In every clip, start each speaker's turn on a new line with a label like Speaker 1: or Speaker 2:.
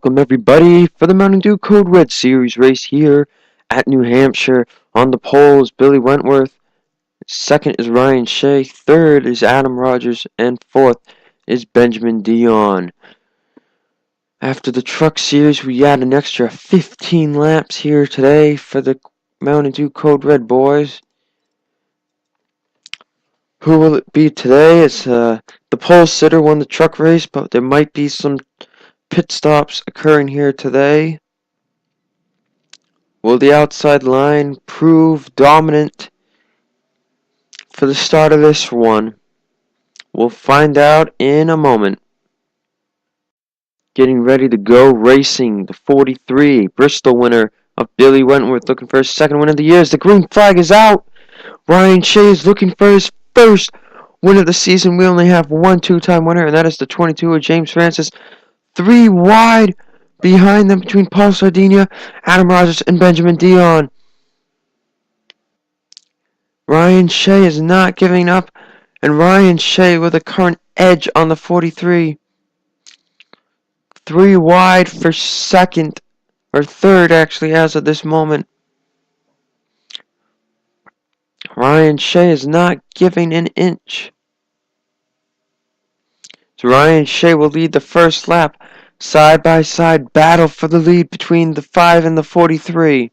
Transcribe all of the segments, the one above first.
Speaker 1: Welcome everybody for the Mountain Dew Code Red Series race here at New Hampshire. On the pole is Billy Wentworth, second is Ryan Shea, third is Adam Rogers, and fourth is Benjamin Dion. After the Truck Series, we add an extra 15 laps here today for the Mountain Dew Code Red boys. Who will it be today? It's the pole sitter won the truck race, but there might be some pit stops occurring here today. Will the outside line prove dominant for the start of this one? We'll find out in a moment. Getting ready to go racing, the 43 Bristol winner of Billy Wentworth, looking for his second win of the year. As the green flag is out, Ryan Shea is looking for his first win of the season. We only have one two-time winner, and that is the 22 of James Francis. 3 wide behind them between Paul Sardinia, Adam Rogers, and Benjamin Dion. Ryan Shea is not giving up, and Ryan Shea with a current edge on the 43. 3 wide for second, or third actually as of this moment. Ryan Shea is not giving an inch. So Ryan Shea will lead the first lap. Side-by-side battle for the lead between the 5 and the 43.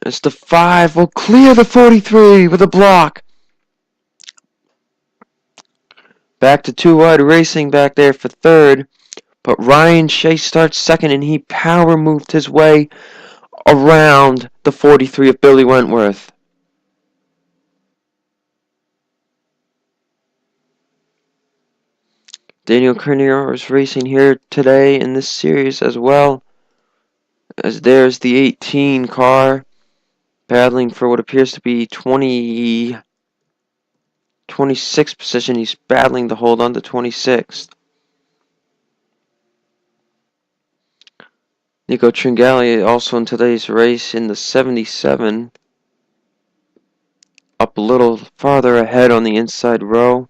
Speaker 1: As the 5 will clear the 43 with a block. Back to 2 wide racing back there for third. But Ryan Shea starts second, and he power moved his way around the 43 of Billy Wentworth. Daniel Kernier is racing here today in this series as well. As there's the 18 car battling for what appears to be 26th position. He's battling to hold on to 26th. Nico Tringali also in today's race in the 77. Up a little farther ahead on the inside row.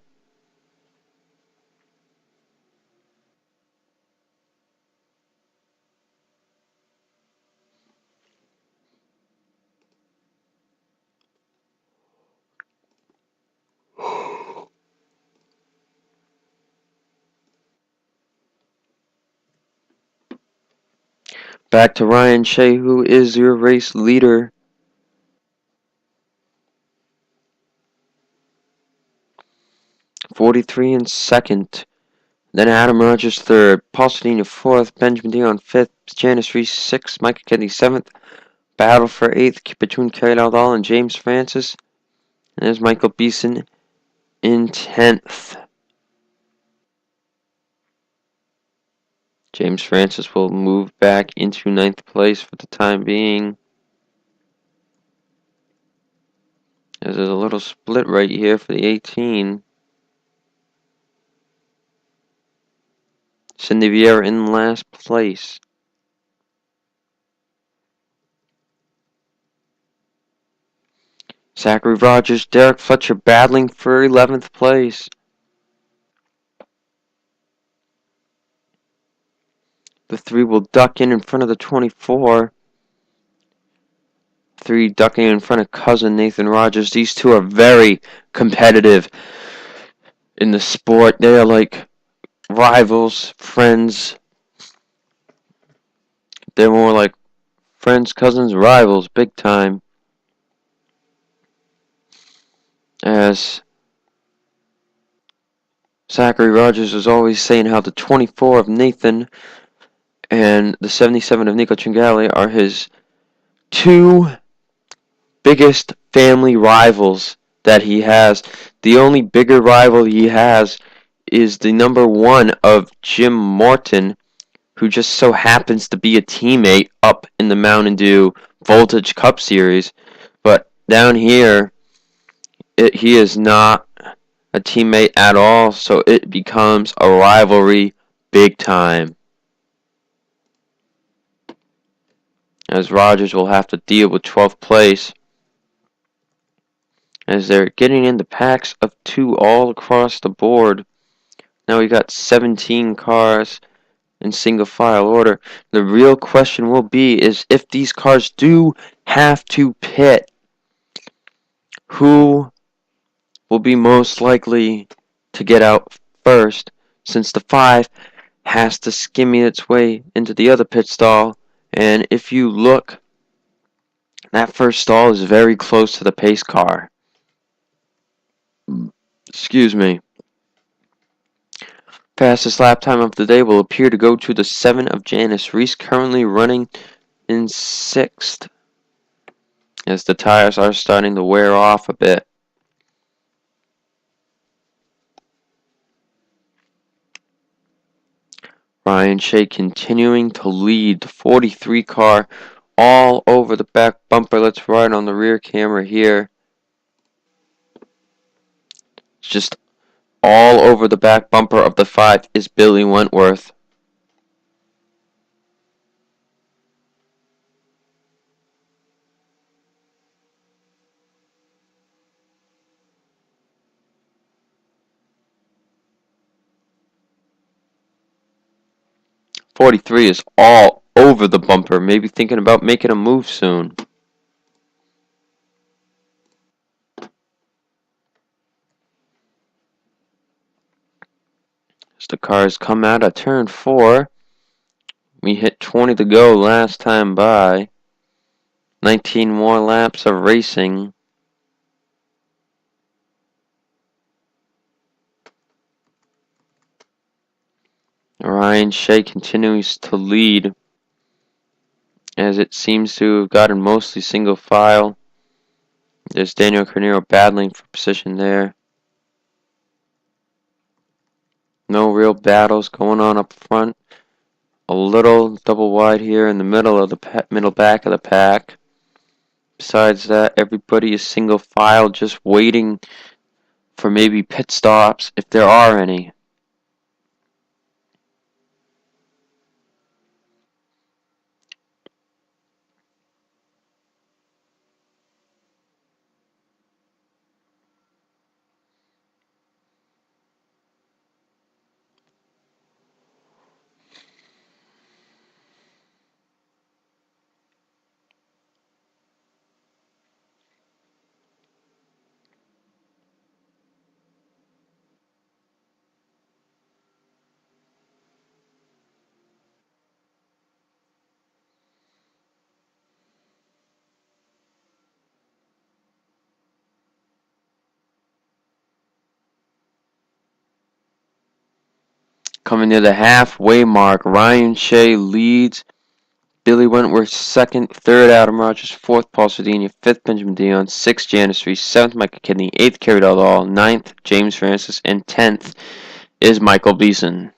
Speaker 1: Back to Ryan Shea, who is your race leader. '43 in second. Then Adam Rogers third. Paul Sedina fourth. Benjamin Dion fifth. Janice Reese sixth. Micah Kennedy seventh. Battle for eighth between Kerry Dowdall and James Francis. And there's Michael Beeson in 10th. James Francis will move back into 9th place for the time being. There's a little split right here for the 18. Cindy Vieira in last place. Zachary Rogers, Derek Fletcher battling for 11th place. The 3 will duck in front of the 24. 3 ducking in front of cousin Nathan Rogers. These two are very competitive in the sport. They are like rivals, friends. They're more like friends, cousins, rivals, big time. As Zachary Rogers was always saying how the 24 of Nathan and the 77 of Nico Tringali are his 2 biggest family rivals that he has. The only bigger rival he has is the number 1 of Jim Morton, who just so happens to be a teammate up in the Mountain Dew Voltage Cup Series. But down here, he is not a teammate at all, so it becomes a rivalry big time. As Rogers will have to deal with 12th place. as they're getting into packs of 2 all across the board. Now we got 17 cars in single file order. The real question will be is if these cars do have to pit, who will be most likely to get out first, since the 5 has to skimmy its way into the other pit stall. And if you look, that first stall is very close to the pace car. Excuse me. Fastest lap time of the day will appear to go to the 7 of Janice Reese, currently running in 6th, as the tires are starting to wear off a bit. Ryan Shea continuing to lead the 43 car all over the back bumper. Let's ride on the rear camera here. It's just all over the back bumper of the 5 is Billy Wentworth. .43 is all over the bumper, maybe thinking about making a move soon. As the cars come out of turn 4, we hit 20 to go last time by. 19 more laps of racing. Ryan Shea continues to lead, as it seems to have gotten mostly single file. There's Daniel Carneiro battling for position there. No real battles going on up front. A little double wide here in the middle of the middle back of the pack. Besides that, everybody is single file, just waiting for maybe pit stops, if there are any. Coming near the halfway mark, Ryan Shea leads. Billy Wentworth second, third Adam Rogers, fourth Paul Sardini, fifth Benjamin Dion, sixth Janice Reese, seventh Michael Kidney, eighth Kerry All, ninth James Francis, and 10th is Michael Beeson.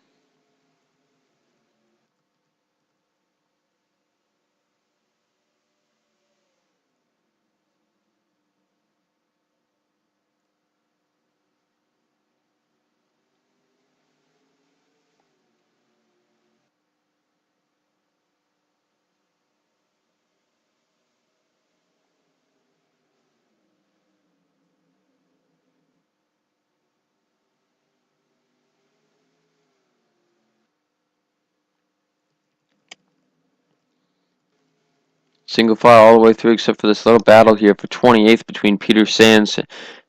Speaker 1: Single file all the way through except for this little battle here for 28th between Peter Sands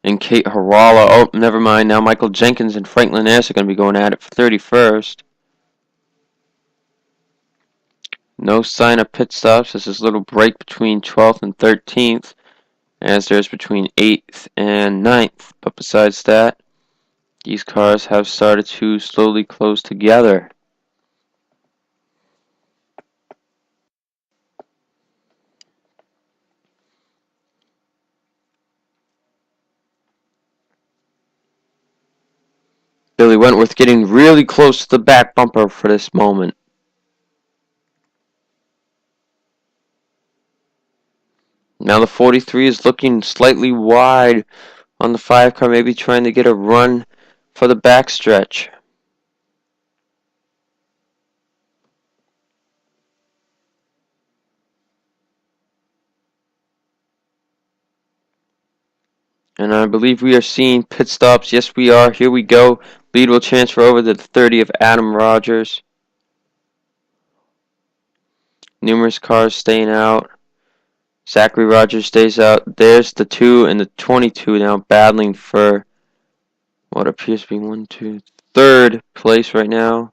Speaker 1: and Kate Harala. Oh, never mind. Now Michael Jenkins and Franklin Nass are going to be going at it for 31st. No sign of pit stops. There's this little break between 12th and 13th, as there's between 8th and 9th. But besides that, these cars have started to slowly close together. Billy Wentworth getting really close to the back bumper for this moment. Now the 43 is looking slightly wide on the 5 car, maybe trying to get a run for the backstretch. And I believe we are seeing pit stops. Yes, we are. Here we go. Lead will transfer over to the 30 of Adam Rogers. Numerous cars staying out. Zachary Rogers stays out. There's the 2 and the 22 now battling for what appears to be 1, 2, third place right now.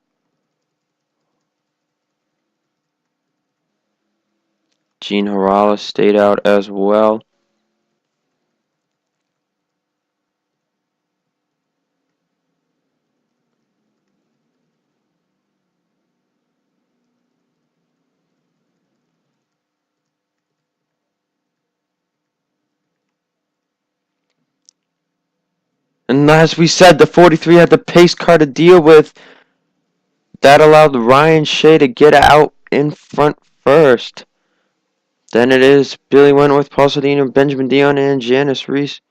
Speaker 1: Gene Harala stayed out as well. And as we said, the 43 had the pace car to deal with. That allowed Ryan Shea to get out in front first. Then it is Billy Wentworth, Paul Sedino, Benjamin Dion, and Janice Reese.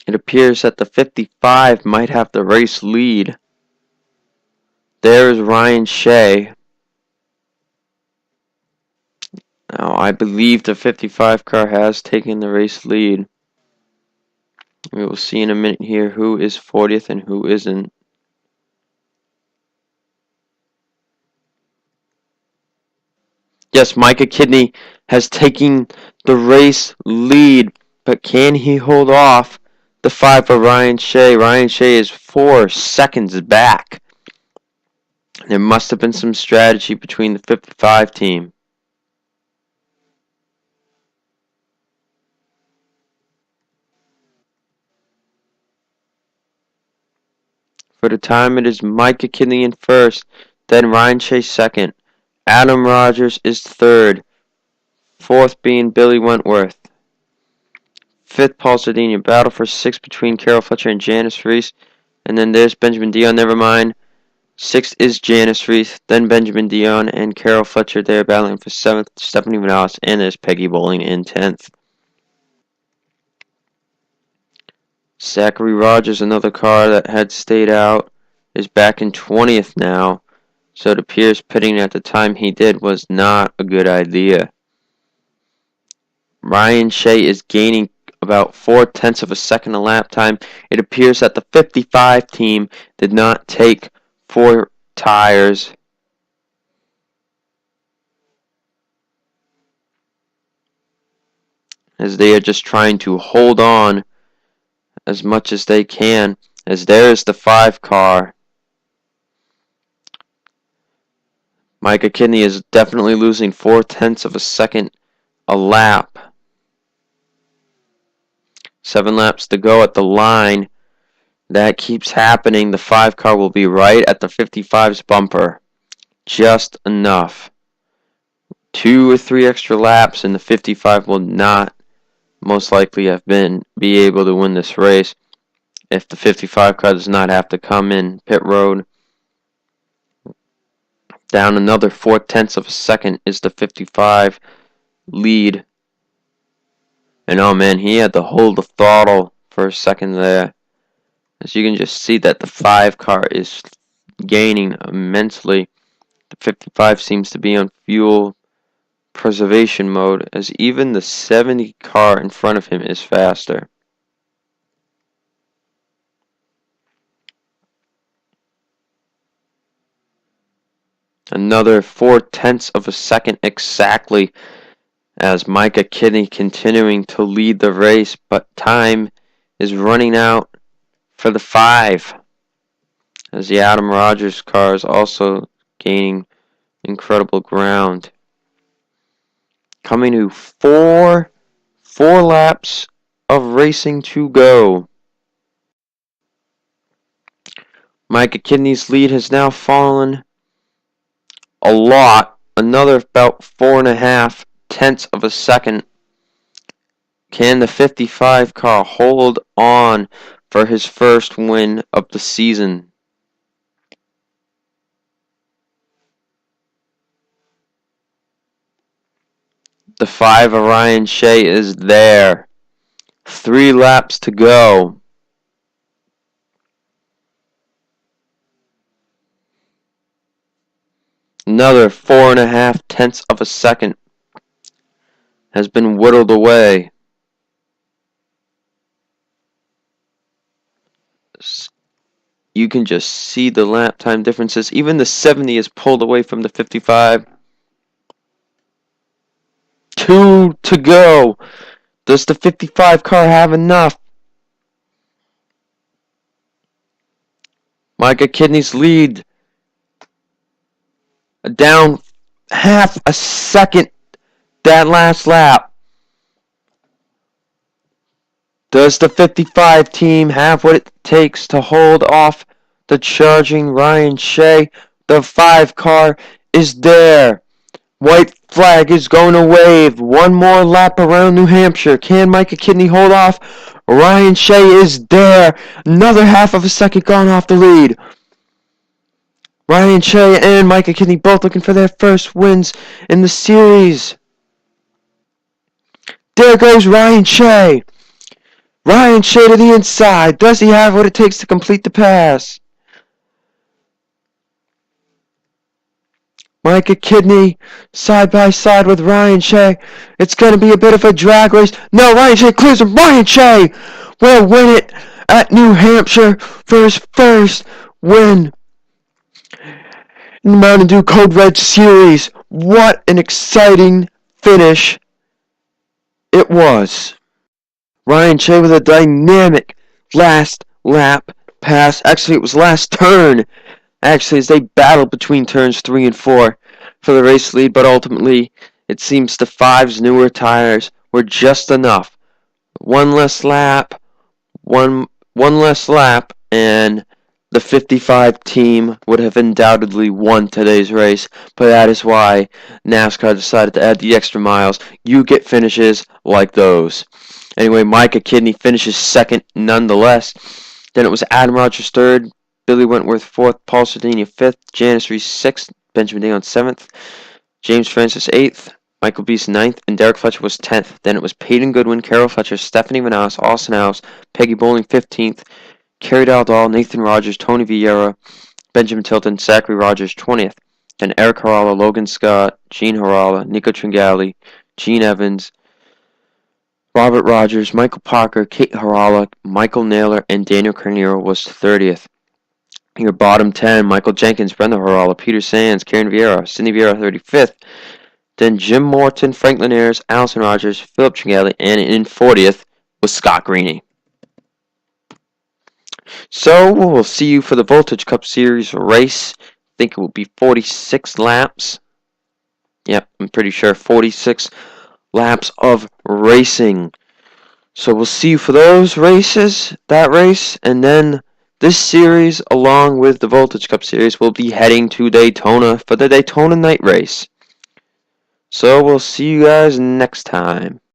Speaker 1: It appears that the 55 might have the race lead. There is Ryan Shea. Now, I believe the 55 car has taken the race lead. We will see in a minute here who is 40th and who isn't. Yes, Micah Kidney has taken the race lead, but can he hold off the 5 of Ryan Shea? Ryan Shea is 4 seconds back. There must have been some strategy between the 55 team. For the time, it is Micah Kidney in first, then Ryan Shea second. Adam Rogers is third, fourth being Billy Wentworth. Fifth, Paul Sedino. Battle for sixth between Carol Fletcher and Janice Reese. And then there's Benjamin Dion, never mind. Sixth is Janice Reese, then Benjamin Dion and Carol Fletcher there battling for seventh. Stephanie Manalas, and there's Peggy Bowling in 10th. Zachary Rogers, another car that had stayed out, is back in 20th now. So it appears pitting at the time he did was not a good idea. Ryan Shea is gaining about 0.4 of a second a lap time. It appears that the 55 team did not take 4 tires. As they are just trying to hold on as much as they can. As there is the 5 car. Micah Kidney is definitely losing 0.4 of a second a lap. 7 laps to go at the line. That keeps happening. The 5 car will be right at the 55's bumper. Just enough. 2 or 3 extra laps and the 55 will not most likely be able to win this race if the 55 car does not have to come in pit road. Down another 0.4 of a second is the 55 lead. And oh man, he had to hold the throttle for a second there. As you can just see that the 5 car is gaining immensely. The 55 seems to be on fuel preservation mode, as even the 70 car in front of him is faster. Another 0.4 of a second exactly, as Micah Kidney continuing to lead the race, but time is running out for the 5, as the Adam Rogers car is also gaining incredible ground. Coming to 4 laps of racing to go. Micah Kidney's lead has now fallen a lot. Another about 4.5 of a second. Can the 55 car hold on for his first win of the season? The 5 of Ryan Shea is there. 3 laps to go. Another 4.5 tenths of a second has been whittled away. You can just see the lap time differences. Even the 70 is pulled away from the 55. 2 to go. Does the 55 car have enough? Micah Kidney's lead down half a second that last lap. Does the 55 team have what it takes to hold off the charging Ryan Shea? The 5 car is there. White flag is going to wave. One more lap around New Hampshire. Can Micah Kidney hold off? Ryan Shea is there. Another half of a second gone off the lead. Ryan Shea and Micah Kidney both looking for their first wins in the series. There goes Ryan Shea. Ryan Shea to the inside. Does he have what it takes to complete the pass? Micah Kidney side by side with Ryan Shea. It's going to be a bit of a drag race. No, Ryan Shea clears him. Ryan Shea will win it at New Hampshire for his first win in the Mountain Dew Code Red Series. What an exciting finish it was. Ryan Shea with a dynamic last lap pass. Actually, it was last turn. Actually, as they battled between turns 3 and 4 for the race lead, but ultimately, it seems the 5's newer tires were just enough. One less lap, and the 55 team would have undoubtedly won today's race, but that is why NASCAR decided to add the extra miles. You get finishes like those. Anyway, Micah Kidney finishes second nonetheless. Then it was Adam Rogers third, Billy Wentworth fourth, Paul Sardinia fifth, Janice Reese sixth, Benjamin Dion seventh, James Francis eighth, Michael Beast ninth, and Derek Fletcher was 10th. Then it was Peyton Goodwin, Carol Fletcher, Stephanie Manaus, Austin House, Peggy Bowling 15th, Kerry Daldal, Nathan Rogers, Tony Vieira, Benjamin Tilton, Zachary Rogers 20th. Then Eric Harala, Logan Scott, Gene Harala, Nico Tringali, Gene Evans, Robert Rogers, Michael Parker, Kate Harala, Michael Naylor, and Daniel Carnero was 30th. Your bottom 10, Michael Jenkins, Brenda Harala, Peter Sands, Karen Vieira, Cindy Vieira 35th. Then Jim Morton, Franklin Ayers, Allison Rogers, Philip Tringali, and in 40th was Scott Greeny. So we'll see you for the Voltage Cup Series race. I think it will be 46 laps. Yep, I'm pretty sure 46 laps of racing. So we'll see you for those races, that race, and then this series, along with the Voltage Cup Series, will be heading to Daytona for the Daytona night race. So we'll see you guys next time.